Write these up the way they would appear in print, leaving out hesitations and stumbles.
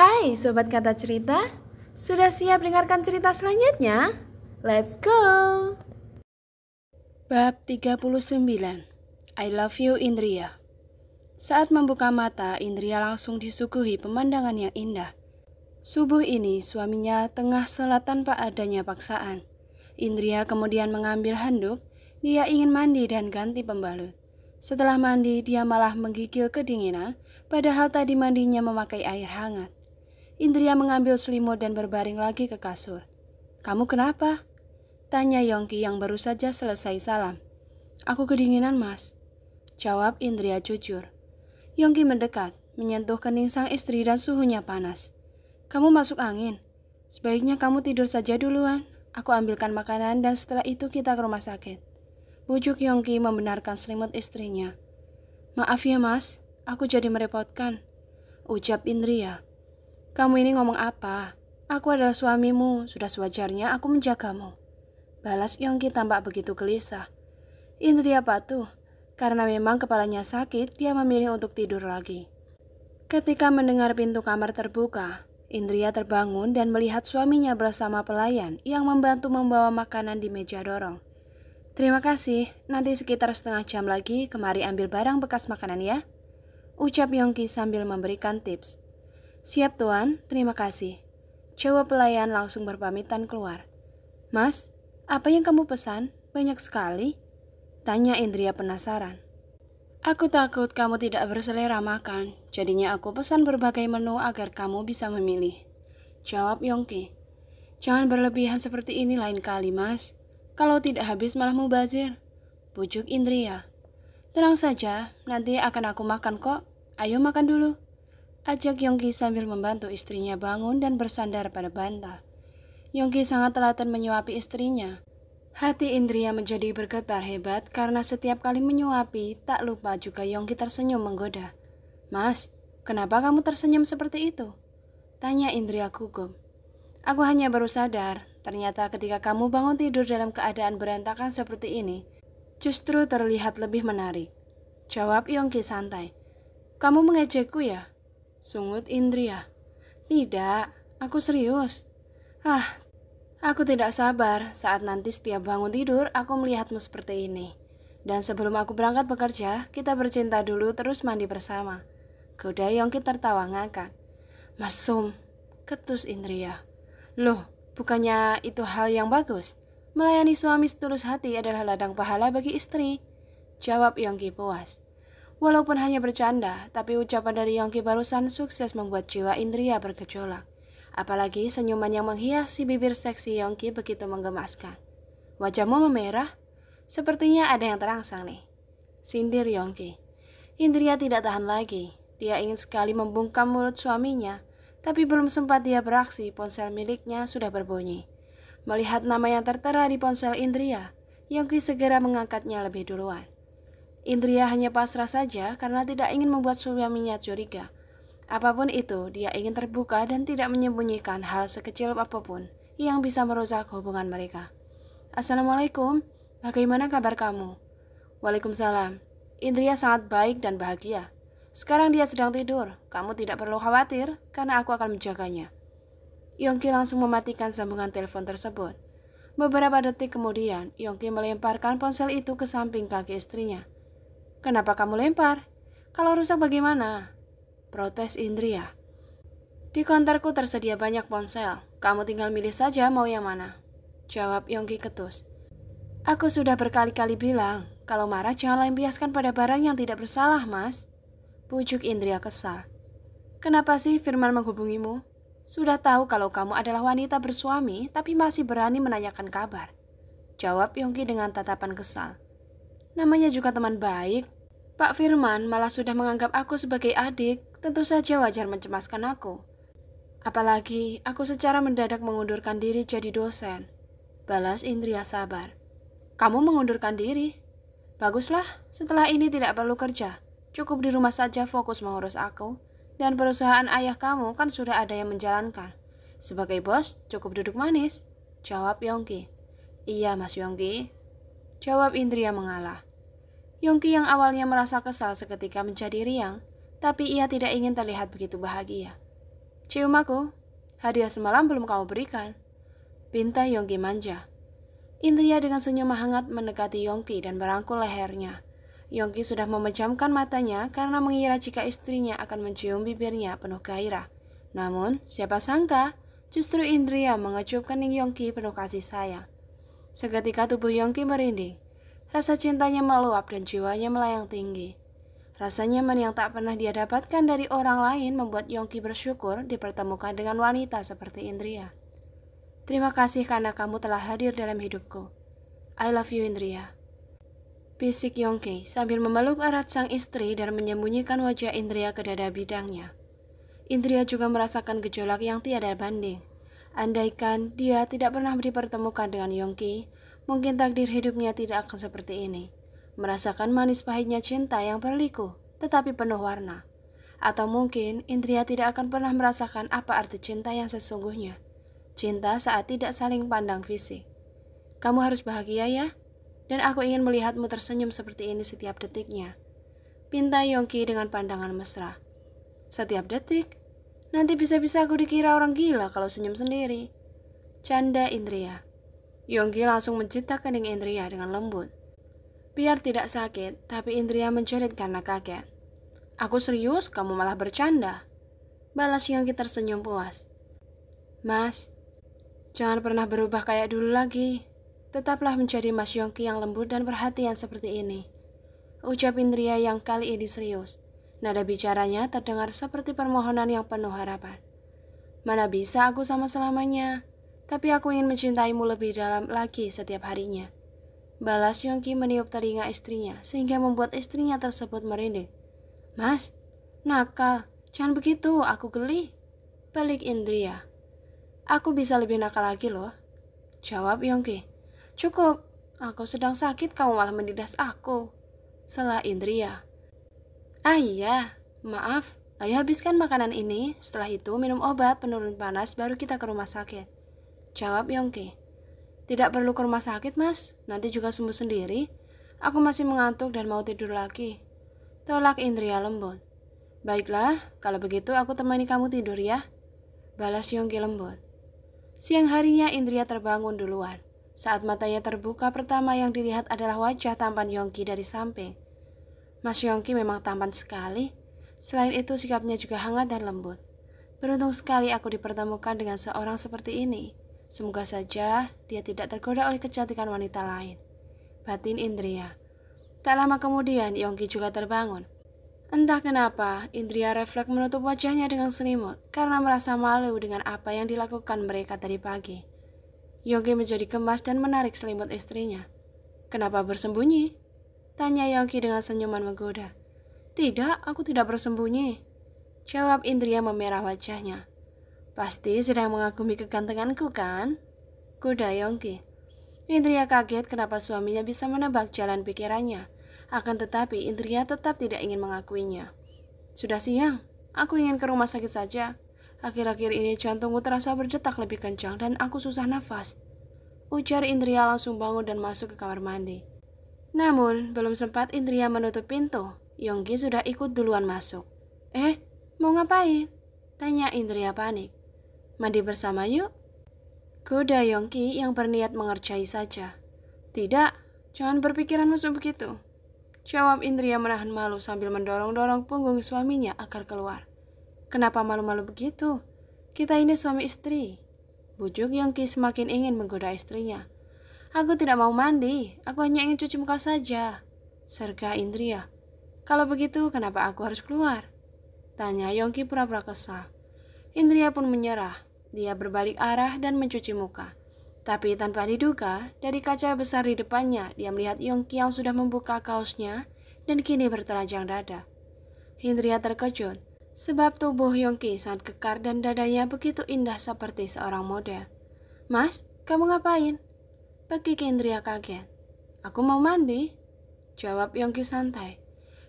Hai Sobat Kata Cerita, sudah siap dengarkan cerita selanjutnya? Let's go! Bab 39. I Love You Indria. Saat membuka mata, Indria langsung disuguhi pemandangan yang indah. Subuh ini suaminya tengah sholat tanpa adanya paksaan. Indria kemudian mengambil handuk, dia ingin mandi dan ganti pembalut. Setelah mandi, dia malah menggigil kedinginan, padahal tadi mandinya memakai air hangat. Indria mengambil selimut dan berbaring lagi ke kasur. "Kamu kenapa?" tanya Yongki yang baru saja selesai salam. "Aku kedinginan, Mas," jawab Indria jujur. Yongki mendekat, menyentuh kening sang istri dan suhunya panas. "Kamu masuk angin. Sebaiknya kamu tidur saja duluan. Aku ambilkan makanan dan setelah itu kita ke rumah sakit." Bujuk Yongki membenarkan selimut istrinya. "Maaf ya, Mas, aku jadi merepotkan," ucap Indria. "Kamu ini ngomong apa? Aku adalah suamimu, sudah sewajarnya aku menjagamu," balas Yongki tampak begitu gelisah. Indria patuh, karena memang kepalanya sakit, dia memilih untuk tidur lagi. Ketika mendengar pintu kamar terbuka, Indria terbangun dan melihat suaminya bersama pelayan yang membantu membawa makanan di meja dorong. "Terima kasih, nanti sekitar setengah jam lagi kemari ambil barang bekas makanan ya," ucap Yongki sambil memberikan tips. "Siap tuan, terima kasih," jawab pelayan langsung berpamitan keluar. "Mas, apa yang kamu pesan? Banyak sekali?" tanya Indria penasaran. "Aku takut kamu tidak berselera makan, jadinya aku pesan berbagai menu agar kamu bisa memilih," jawab Yongki. "Jangan berlebihan seperti ini lain kali, Mas. Kalau tidak habis malah mubazir," bujuk Indria. "Tenang saja, nanti akan aku makan kok. Ayo makan dulu," ajak Yongki sambil membantu istrinya bangun dan bersandar pada bantal. Yongki sangat telaten menyuapi istrinya. Hati Indria menjadi bergetar hebat karena setiap kali menyuapi, tak lupa juga Yongki tersenyum menggoda. "Mas, kenapa kamu tersenyum seperti itu?" tanya Indria gugup. "Aku hanya baru sadar, ternyata ketika kamu bangun tidur dalam keadaan berantakan seperti ini, justru terlihat lebih menarik," jawab Yongki santai. "Kamu mengejekku ya?" sungut Indria. "Tidak, aku serius. Aku tidak sabar saat nanti setiap bangun tidur aku melihatmu seperti ini. Dan sebelum aku berangkat bekerja, kita bercinta dulu terus mandi bersama," goda Yongki tertawa ngakak. "Mesum," ketus Indria. "Loh, bukannya itu hal yang bagus? Melayani suami setulus hati adalah ladang pahala bagi istri," jawab Yongki puas. Walaupun hanya bercanda, tapi ucapan dari Yongki barusan sukses membuat jiwa Indria bergejolak. Apalagi senyuman yang menghiasi bibir seksi Yongki begitu menggemaskan. "Wajahmu memerah? Sepertinya ada yang terangsang nih," sindir Yongki. Indria tidak tahan lagi. Dia ingin sekali membungkam mulut suaminya, tapi belum sempat dia beraksi, ponsel miliknya sudah berbunyi. Melihat nama yang tertera di ponsel Indria, Yongki segera mengangkatnya lebih duluan. Indria hanya pasrah saja karena tidak ingin membuat suaminya curiga. Apapun itu, dia ingin terbuka dan tidak menyembunyikan hal sekecil apapun yang bisa merusak hubungan mereka. "Assalamualaikum, bagaimana kabar kamu?" "Waalaikumsalam. Indria sangat baik dan bahagia. Sekarang dia sedang tidur, kamu tidak perlu khawatir karena aku akan menjaganya." Yongki langsung mematikan sambungan telepon tersebut. Beberapa detik kemudian, Yongki melemparkan ponsel itu ke samping kaki istrinya. "Kenapa kamu lempar? Kalau rusak bagaimana?" protes Indria. "Di konterku tersedia banyak ponsel, kamu tinggal milih saja mau yang mana," jawab Yongki ketus. "Aku sudah berkali-kali bilang, kalau marah jangan lampiaskan pada barang yang tidak bersalah, Mas," bujuk Indria kesal. "Kenapa sih Firman menghubungimu? Sudah tahu kalau kamu adalah wanita bersuami, tapi masih berani menanyakan kabar," jawab Yongki dengan tatapan kesal. "Namanya juga teman baik. Pak Firman malah sudah menganggap aku sebagai adik, tentu saja wajar mencemaskan aku. Apalagi aku secara mendadak mengundurkan diri jadi dosen," balas Indria sabar. "Kamu mengundurkan diri? Baguslah, setelah ini tidak perlu kerja. Cukup di rumah saja fokus mengurus aku. Dan perusahaan ayah kamu kan sudah ada yang menjalankan. Sebagai bos, cukup duduk manis," jawab Yongki. "Iya Mas Yongki," jawab Indria mengalah. Yongki yang awalnya merasa kesal seketika menjadi riang, tapi ia tidak ingin terlihat begitu bahagia. Cium aku. Hadiah semalam belum kamu berikan. Pinta Yongki manja. Indria dengan senyum hangat mendekati Yongki dan merangkul lehernya. Yongki sudah memejamkan matanya karena mengira jika istrinya akan mencium bibirnya penuh gairah. Namun, siapa sangka, justru Indria mengecupkan Yongki penuh kasih sayang. Seketika tubuh Yongki merinding. Rasa cintanya meluap dan jiwanya melayang tinggi. Rasa nyaman yang tak pernah dia dapatkan dari orang lain membuat Yongki bersyukur dipertemukan dengan wanita seperti Indria. Terima kasih karena kamu telah hadir dalam hidupku. I love you, Indria. Bisik Yongki sambil memeluk erat sang istri dan menyembunyikan wajah Indria ke dada bidangnya. Indria juga merasakan gejolak yang tiada banding. Andaikan dia tidak pernah dipertemukan dengan Yongki, mungkin takdir hidupnya tidak akan seperti ini. Merasakan manis pahitnya cinta yang berliku, tetapi penuh warna. Atau mungkin Indria tidak akan pernah merasakan apa arti cinta yang sesungguhnya. Cinta saat tidak saling pandang fisik. Kamu harus bahagia ya, dan aku ingin melihatmu tersenyum seperti ini setiap detiknya. Pinta Yongki dengan pandangan mesra. Setiap detik? Nanti bisa-bisa aku dikira orang gila kalau senyum sendiri. Canda Indria. Yongki langsung mencinta kening Indria dengan lembut. Biar tidak sakit, tapi Indria menjerit karena kaget. Aku serius, kamu malah bercanda. Balas Yongki tersenyum puas. Mas, jangan pernah berubah kayak dulu lagi. Tetaplah menjadi Mas Yongki yang lembut dan perhatian seperti ini. Ucap Indria yang kali ini serius. Nada bicaranya terdengar seperti permohonan yang penuh harapan. Mana bisa aku sama selamanya, tapi aku ingin mencintaimu lebih dalam lagi setiap harinya. Balas Yongki meniup telinga istrinya sehingga membuat istrinya tersebut merinding. Mas, nakal, jangan begitu, aku geli. Balik Indria. Aku bisa lebih nakal lagi loh. Jawab Yongki. Cukup, aku sedang sakit kamu malah mendidas aku. Sela Indria. Ah iya, maaf, ayo habiskan makanan ini, setelah itu minum obat penurun panas baru kita ke rumah sakit. Jawab Yongki. Tidak perlu ke rumah sakit mas, nanti juga sembuh sendiri. Aku masih mengantuk dan mau tidur lagi. Tolak Indria lembut. Baiklah, kalau begitu aku temani kamu tidur ya. Balas Yongki lembut. Siang harinya Indria terbangun duluan. Saat matanya terbuka pertama yang dilihat adalah wajah tampan Yongki dari samping. Mas Yongki memang tampan sekali. Selain itu sikapnya juga hangat dan lembut. Beruntung sekali aku dipertemukan dengan seorang seperti ini. Semoga saja dia tidak tergoda oleh kecantikan wanita lain. Batin Indria. Tak lama kemudian Yongki juga terbangun. Entah kenapa Indria refleks menutup wajahnya dengan selimut karena merasa malu dengan apa yang dilakukan mereka tadi pagi. Yongki menjadi gemas dan menarik selimut istrinya. Kenapa bersembunyi? Tanya Yongki dengan senyuman menggoda. Tidak, aku tidak bersembunyi. Jawab Indria memerah wajahnya. Pasti sedang mengagumi kegantenganku kan? Goda Yongki. Indria kaget kenapa suaminya bisa menebak jalan pikirannya. Akan tetapi Indria tetap tidak ingin mengakuinya. Sudah siang, aku ingin ke rumah sakit saja. Akhir-akhir ini jantungku terasa berdetak lebih kencang dan aku susah nafas. Ujar Indria langsung bangun dan masuk ke kamar mandi. Namun, belum sempat Indria menutup pintu, Yongki sudah ikut duluan masuk. Mau ngapain? Tanya Indria panik. Mandi bersama yuk? Goda Yongki yang berniat mengerjai saja. Tidak, jangan berpikiran masuk begitu. Jawab Indria menahan malu sambil mendorong-dorong punggung suaminya agar keluar. Kenapa malu-malu begitu? Kita ini suami istri. Bujuk Yongki semakin ingin menggoda istrinya. Aku tidak mau mandi, aku hanya ingin cuci muka saja. Serga Indria. Kalau begitu, kenapa aku harus keluar? Tanya Yongki pura-pura kesal. Indria pun menyerah. Dia berbalik arah dan mencuci muka. Tapi tanpa diduga, dari kaca besar di depannya, dia melihat Yongki yang sudah membuka kaosnya dan kini bertelanjang dada. Indria terkejut, sebab tubuh Yongki sangat kekar dan dadanya begitu indah seperti seorang model. Mas, kamu ngapain? Pekik Indria kaget. Aku mau mandi. Jawab Yongki santai.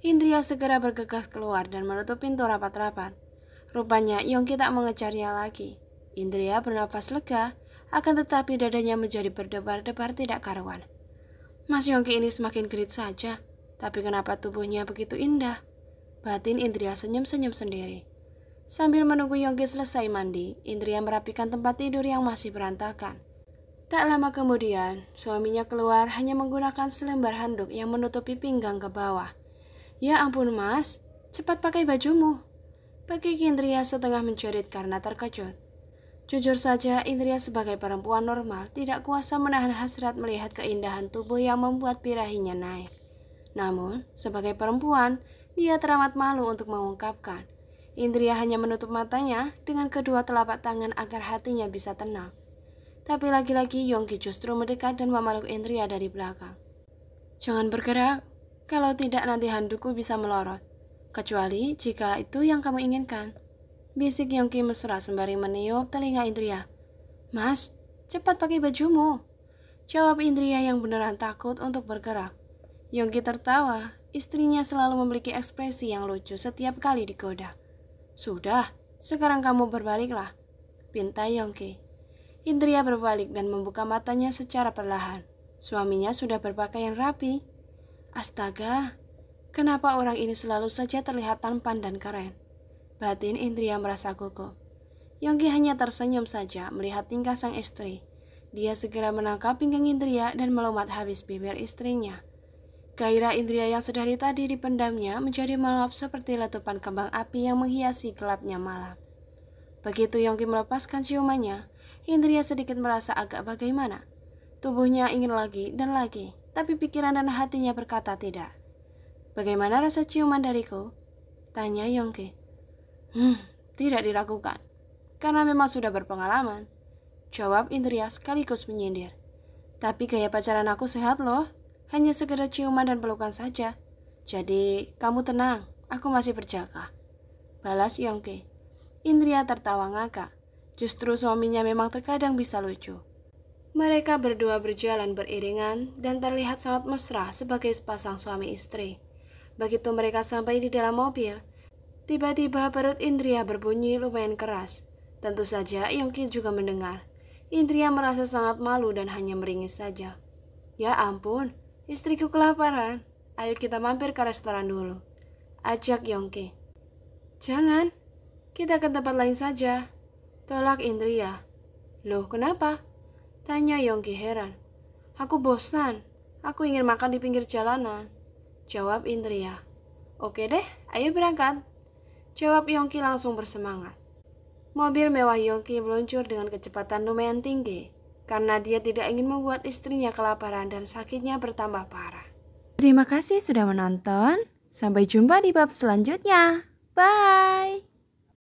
Indria segera bergegas keluar dan menutup pintu rapat-rapat. Rupanya Yongki tak mengejarnya lagi. Indria bernapas lega, akan tetapi dadanya menjadi berdebar-debar tidak karuan. Mas Yongki ini semakin gerit saja, tapi kenapa tubuhnya begitu indah? Batin Indria senyum-senyum sendiri. Sambil menunggu Yongki selesai mandi, Indria merapikan tempat tidur yang masih berantakan. Tak lama kemudian, suaminya keluar hanya menggunakan selembar handuk yang menutupi pinggang ke bawah. "Ya ampun mas, cepat pakai bajumu," bagi Indria setengah menjerit karena terkejut. Jujur saja, Indria sebagai perempuan normal tidak kuasa menahan hasrat melihat keindahan tubuh yang membuat birahinya naik. Namun, sebagai perempuan, dia teramat malu untuk mengungkapkan. Indria hanya menutup matanya dengan kedua telapak tangan agar hatinya bisa tenang. Tapi lagi-lagi Yongki justru mendekat dan memeluk Indria dari belakang. "Jangan bergerak, kalau tidak nanti handukku bisa melorot. Kecuali jika itu yang kamu inginkan," bisik Yongki mesra sembari meniup telinga Indria. "Mas, cepat pakai bajumu," jawab Indria yang beneran takut untuk bergerak. Yongki tertawa, istrinya selalu memiliki ekspresi yang lucu setiap kali digoda. "Sudah, sekarang kamu berbaliklah," pinta Yongki. Indria berbalik dan membuka matanya secara perlahan. Suaminya sudah berpakaian rapi. Astaga, kenapa orang ini selalu saja terlihat tampan dan keren? Batin Indria merasa gugup. Yongki hanya tersenyum saja melihat tingkah sang istri. Dia segera menangkap pinggang Indria dan melumat habis bibir istrinya. Gairah Indria yang sedari tadi dipendamnya menjadi meluap seperti letupan kembang api yang menghiasi gelapnya malam. Begitu Yongki melepaskan ciumannya, Indria sedikit merasa agak bagaimana. Tubuhnya ingin lagi dan lagi, tapi pikiran dan hatinya berkata tidak. "Bagaimana rasa ciuman dariku?" tanya Yongki. Tidak diragukan, karena memang sudah berpengalaman," jawab Indria sekaligus menyindir. "Tapi gaya pacaran aku sehat loh, hanya sekedar ciuman dan pelukan saja. Jadi kamu tenang, aku masih berjaga," balas Yongki. Indria tertawa ngakak. Justru suaminya memang terkadang bisa lucu. Mereka berdua berjalan beriringan dan terlihat sangat mesra sebagai sepasang suami istri. Begitu mereka sampai di dalam mobil, tiba-tiba perut Indria berbunyi lumayan keras. Tentu saja Yongki juga mendengar. Indria merasa sangat malu dan hanya meringis saja. "Ya ampun, istriku kelaparan. Ayo kita mampir ke restoran dulu," ajak Yongki. "Jangan, kita ke tempat lain saja," tolak Indria. "Loh, kenapa?" tanya Yongki heran. "Aku bosan. Aku ingin makan di pinggir jalanan," jawab Indria. "Oke deh, ayo berangkat," jawab Yongki langsung bersemangat. Mobil mewah Yongki meluncur dengan kecepatan lumayan tinggi karena dia tidak ingin membuat istrinya kelaparan dan sakitnya bertambah parah. Terima kasih sudah menonton. Sampai jumpa di bab selanjutnya. Bye.